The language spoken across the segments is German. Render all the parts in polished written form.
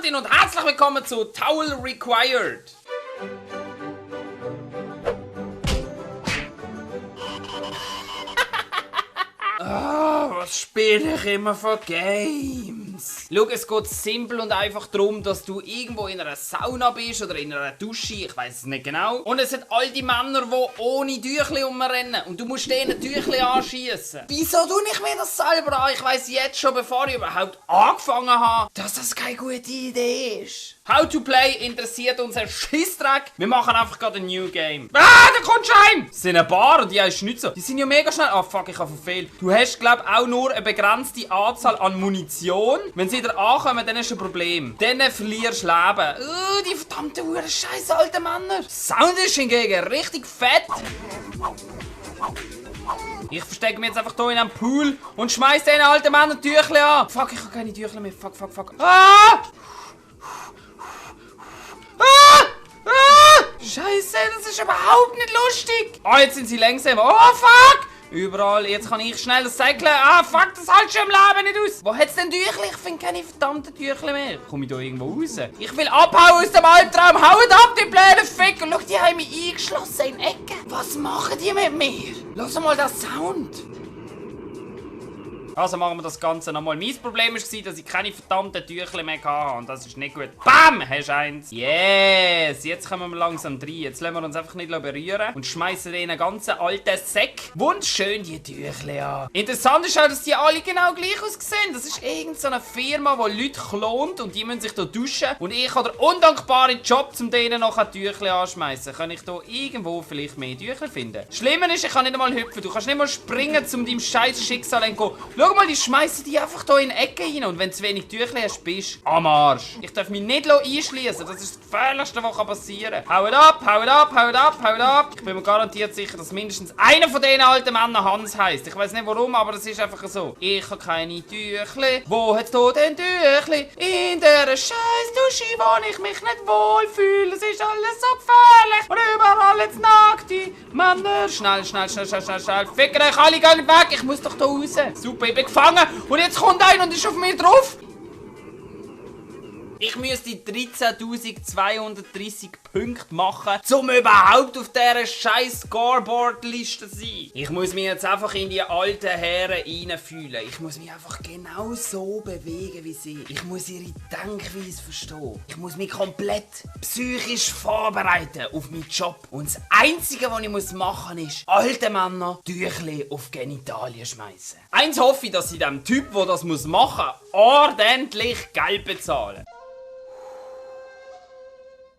Kommandantin und herzlich willkommen zu Towel Required. Was spiele ich immer für Games? Schau, es geht simpel und einfach darum, dass du irgendwo in einer Sauna bist oder in einer Dusche, ich weiß es nicht genau. Und es sind all die Männer, die ohne Tüchli rumrennen und du musst denen Tüchli anschießen. Wieso tue ich mir das selber an? Ich weiss jetzt schon, bevor ich überhaupt angefangen habe, dass das keine gute Idee ist. How to Play interessiert uns ein Scheissdreck. Wir machen einfach gerade ein New Game. Ah, da kommt Schein! Das sind ein paar und die ist nicht so. Die sind ja mega schnell. Ah, fuck, ich habe verfehlt. Du hast, glaube ich, auch nur eine begrenzte Anzahl an Munition. Wenn sie wieder ankommen, dann ist ein Problem. Dann verlierst du Leben. Die verdammten Uhren scheiß alten Männer. Sound ist hingegen richtig fett. Ich verstecke mich jetzt einfach hier in einem Pool und schmeiß den alten Männern Tüchli an. Fuck, ich habe keine Tüchli mehr. Fuck, fuck, fuck. Ah! Scheiße, das ist überhaupt nicht lustig. Ah, jetzt sind sie langsam. Oh, fuck! Überall. Jetzt kann ich schnell das Säckchen. Ah, fuck, das hält schon im Leben nicht aus. Wo hat's denn Tüchli? Ich finde keine verdammten Tüchli mehr. Komme ich da irgendwo raus? Ich will abhauen aus dem Albtraum. Haut ab, die blöden Ficker. Schau, die haben mich eingeschlossen in Ecken. Was machen die mit mir? Lass mal das Sound. Also machen wir das Ganze nochmal. Mein Problem war, dass ich keine verdammten Tüchli mehr hatte. Und das ist nicht gut. Bam! Hast du eins. Yes! Jetzt kommen wir langsam rein. Jetzt lassen wir uns einfach nicht berühren. Und schmeißen in einen ganzen alten Sack wunderschön die Tüchli an. Interessant ist auch, dass die alle genau gleich aussehen. Das ist irgendeine Firma, die Leute klont. Und die müssen sich hier duschen. Und ich habe den undankbaren Job, um denen noch ein Tüchli anschmeißen. Kann ich hier irgendwo vielleicht mehr Tüchli finden? Schlimmer ist, ich kann nicht einmal hüpfen. Du kannst nicht mal springen, um deinem scheiß Schicksal zu entgehen. Schau mal, die schmeißen die einfach hier in die Ecke rein. Und wenn du zu wenig Tüchli hast, bist du am Arsch. Ich darf mich nicht einschließen. Das ist das Gefährlichste, was passieren kann. Haut ab, haut ab, haut ab, haut ab. Ich bin mir garantiert sicher, dass mindestens einer von diesen alten Männern Hans heisst. Ich weiß nicht warum, aber das ist einfach so. Ich habe keine Tüchli. Wo hat's da denn Tüchli? In der scheiß Dusche, wo ich mich nicht wohlfühle. Es ist alles so gefährlich. Und überall jetzt nackte Männer. Schnell, schnell, schnell, schnell, schnell, schnell. Ficker euch alle, gehen weg. Ich muss doch da raus. Super, ich bin gefangen. Und jetzt kommt einer und ist auf mir drauf. Ich müsste 13.230 Punkte machen, um überhaupt auf dieser scheiß Scoreboard-Liste zu sein. Ich muss mich jetzt einfach in die alten Herren reinfühlen. Ich muss mich einfach genau so bewegen wie sie. Ich muss ihre Denkweise verstehen. Ich muss mich komplett psychisch vorbereiten auf meinen Job. Und das Einzige, was ich machen muss, ist, alte Männer Tüchli auf Genitalien schmeißen. Eins hoffe ich, dass ich dem Typ, der das machen muss, ordentlich Geld bezahlen.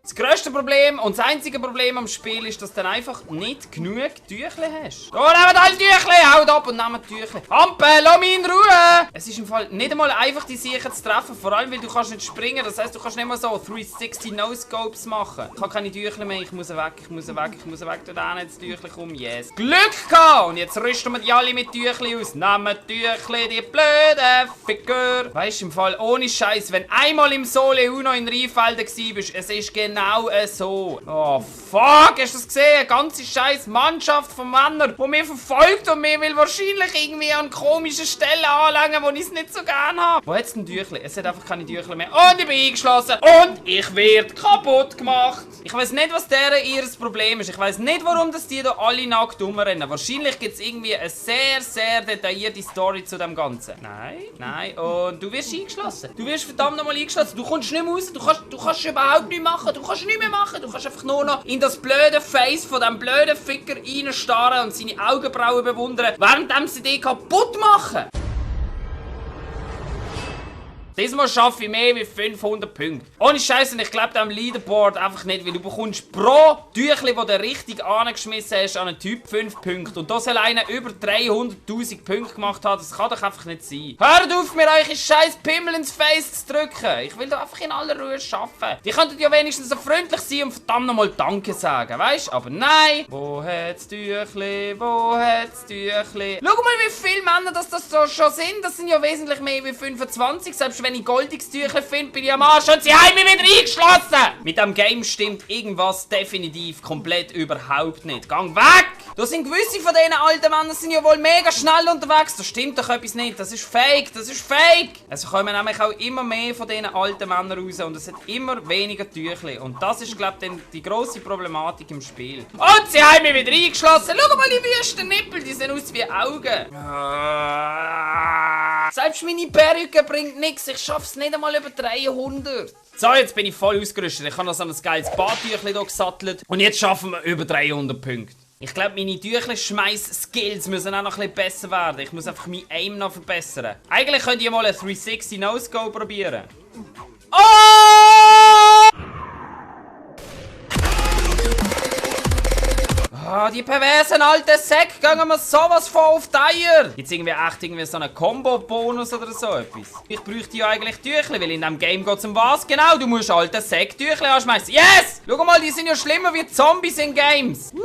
Das grösste Problem und das einzige Problem am Spiel ist, dass du dann einfach nicht genug Tüchli hast. Oh, nehmt alle Tüchli, haut ab und nehmt Tüchli. Hampe, lass mich in Ruhe! Es ist im Fall nicht einmal einfach, die Sicher zu treffen, vor allem, weil du kannst nicht springen. Das heisst, du kannst nicht mal so 360 No-Scopes machen. Ich habe keine Tüchli mehr, ich muss weg, ich muss weg, ich muss weg. Du da nicht das Tüchli kommen, yes. Glück gehabt! Und jetzt rüsten wir die alle mit Tüchli aus. Nehmt Tüchli, die blöden Figur. Weißt du, im Fall, ohne Scheiß, wenn einmal im Sole Uno in Rheinfelden warst, es ist genau so. Oh, fuck, hast du das gesehen? Eine ganze scheiß Mannschaft von Männern, die mich verfolgt und mir will wahrscheinlich irgendwie an komischen Stellen anlängen, wo ich es nicht so gerne habe. Wo hat es denn Tüchli? Es hat einfach keine Tüchli mehr. Und ich bin eingeschlossen. Und ich werde kaputt gemacht. Ich weiß nicht, was deren ihr Problem ist. Ich weiß nicht, warum dass die da alle nackt rumrennen. Wahrscheinlich gibt es irgendwie eine sehr, sehr detaillierte Story zu dem Ganzen. Nein, nein. Und du wirst eingeschlossen. Du wirst verdammt nochmal eingeschlossen. Du kommst nicht mehr raus. Du kannst überhaupt nichts machen. Du kannst nichts mehr machen. Du kannst einfach nur noch in das blöde Face von diesem blöden Ficker reinstarren und seine Augenbrauen bewundern, während sie dich kaputt machen. Diesmal schaffe ich mehr wie 500 Punkte. Ohne Scheiße, ich glaube am Leaderboard einfach nicht, weil du bekommst pro Tüchli, das du richtig angeschmissen hast, an einen Typ 5 Punkte. Und da soll einer über 300'000 Punkte gemacht haben. Das kann doch einfach nicht sein. Hört auf, mir eure scheiß Pimmel ins Face zu drücken. Ich will da einfach in aller Ruhe arbeiten. Die könnten ja wenigstens so freundlich sein und verdammt nochmal Danke sagen, weißt? Aber nein. Wo hat's Tüchli? Wo hat's Tüchli? Schau mal, wie viele Männer das da schon sind. Das sind ja wesentlich mehr wie 25. Selbst wenn ich goldiges Tüchli finde, bin ich am Arsch und sie haben mich wieder eingeschlossen! Mit dem Game stimmt irgendwas definitiv komplett überhaupt nicht. Gang weg! Da sind gewisse von diesen alten Männern sind ja wohl mega schnell unterwegs. Da stimmt doch etwas nicht. Das ist fake. Das ist fake. Also kommen nämlich auch immer mehr von diesen alten Männern raus. Und es hat immer weniger Tüchli. Und das ist, glaube ich, die grosse Problematik im Spiel. Und sie haben mich wieder eingeschlossen. Schau mal, die wüsten Nippel. Die sehen aus wie Augen. Selbst meine Perücke bringt nichts. Ich schaff's nicht einmal über 300. So, jetzt bin ich voll ausgerüstet. Ich habe noch so ein geiles Bartüchli hier gesattelt. Und jetzt schaffen wir über 300 Punkte. Ich glaube, meine Tüchli-Schmeiß-Skills müssen auch noch ein bisschen besser werden. Ich muss einfach mein Aim noch verbessern. Eigentlich könnt ihr mal ein 360 No-Scope probieren. Oh! Ah, die perversen alten Säcke gehen mir sowas von auf die Eier. Jetzt irgendwie so einen Combo-Bonus oder so etwas. Ich bräuchte ja eigentlich Tüchli, weil in diesem Game geht es um was? Genau, du musst alte Säcke Tüchli anschmeißen. Yes! Schau mal, die sind ja schlimmer wie Zombies in Games. Woo!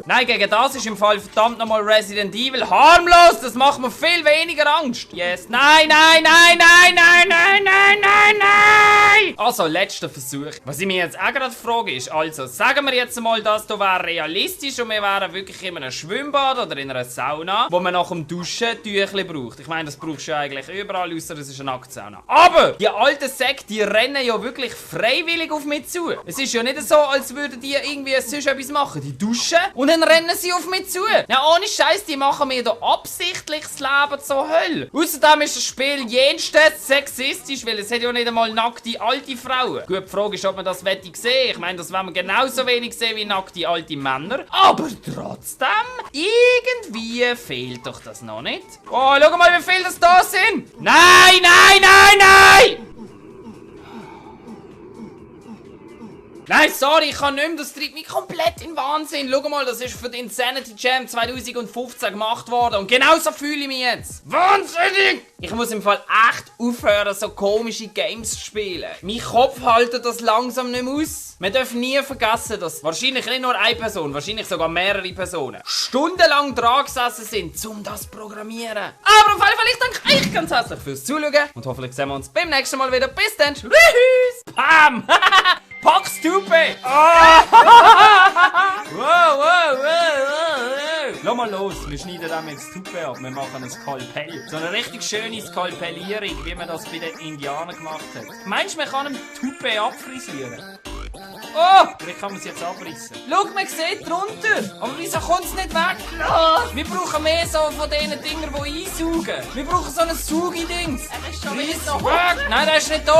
Nein, gegen das ist im Fall verdammt nochmal Resident Evil harmlos. Das macht mir viel weniger Angst. Yes. Nein, nein, nein, nein, nein, nein, nein, nein, nein. Also, letzter Versuch. Was ich mir jetzt auch gerade frage ist, also, sagen wir jetzt mal, dass du realistisch und wir wären wirklich in einem Schwimmbad oder in einer Sauna, wo man nach dem Duschen Tüchli braucht. Ich meine, das brauchst du ja eigentlich überall, außer es ist eine Nacktsauna. Aber die alten Säcke, die rennen ja wirklich freiwillig auf mich zu. Es ist ja nicht so, als würden die irgendwie sonst etwas machen. Die duschen und dann rennen sie auf mich zu. Ja, ohne Scheiß, die machen mir da absichtlich das Leben zur Hölle. Außerdem ist das Spiel jenseits sexistisch, weil es hat ja nicht einmal nackte alte Frauen. Gut, die Frage ist, ob man das sehen will. Ich meine, das wollen wir genauso wenig sehen wie nackte alte Männer. Aber trotzdem, irgendwie fehlt doch das noch nicht. Oh, schau mal, wie viele das da sind. Nein, nein, nein, nein! Nein, sorry, ich kann nicht mehr, das treibt mich komplett in Wahnsinn. Schau mal, das ist für den Insanity Jam 2015 gemacht worden. Und genauso fühle ich mich jetzt. Wahnsinnig! Ich muss im Fall echt aufhören, so komische Games zu spielen. Mein Kopf hält das langsam nicht mehr aus. Wir dürfen nie vergessen, dass wahrscheinlich nicht nur eine Person, wahrscheinlich sogar mehrere Personen stundenlang dran gesessen sind, um das zu programmieren. Aber auf jeden Fall, ich danke euch ganz herzlich fürs Zuschauen. Und hoffentlich sehen wir uns beim nächsten Mal wieder. Bis dann. Tschüss. Pam! Pax Tupe! Oh. Wow, wow, wow. Lass mal los, wir schneiden dann das Tupe ab. Wir machen ein Skalpell. So eine richtig schöne Skalpellierung, wie man das bei den Indianern gemacht hat. Meinst du, man kann einen Tupe abfrisieren? Oh! Vielleicht kann man es jetzt abreißen. Schau, man sieht drunter. Aber wieso kommt es nicht weg? Los! Wir brauchen mehr so von diesen Dingern, die einsaugen. Wir brauchen so ein Saugi-Dings. Er ist schon wieder Nein, der ist nicht tot.